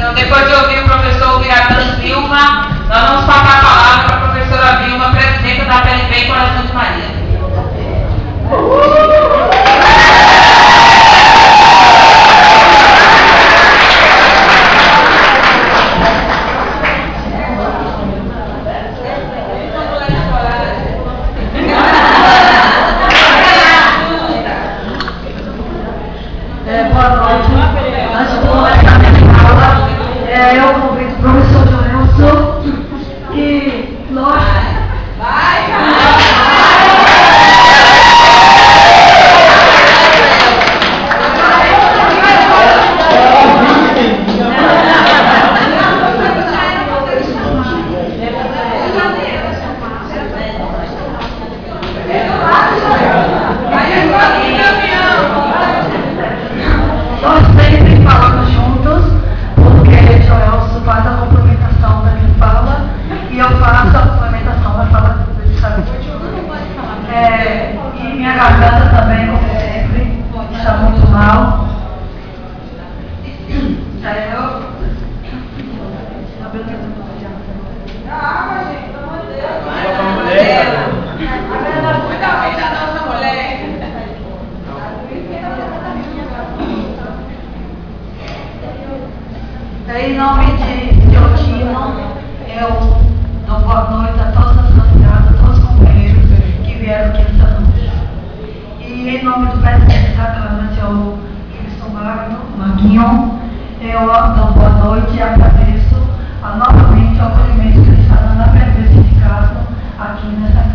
Então, depois de ouvir o professor Biratã Silva, nós vamos passar a palavra para a professora Vilma, presidenta da PLP Coração de Maria. Boa noite. Antes de começar a minha fala, eu convido o professor Joelson e nós. Nós sempre falamos juntos, porque Joelson faz a complementação da minha fala e eu faço a complementação da fala dele, sabe? E minha garganta também, como sempre, está muito mal. Em nome de Otino, eu dou boa noite a todas as candidatas, a todos os companheiros que vieram aqui esta noite. E em nome do presidente da Câmara, senhor Maguinho, eu dou boa noite e agradeço novamente o acolhimento que ele está dando à PLP Sindicato aqui nessa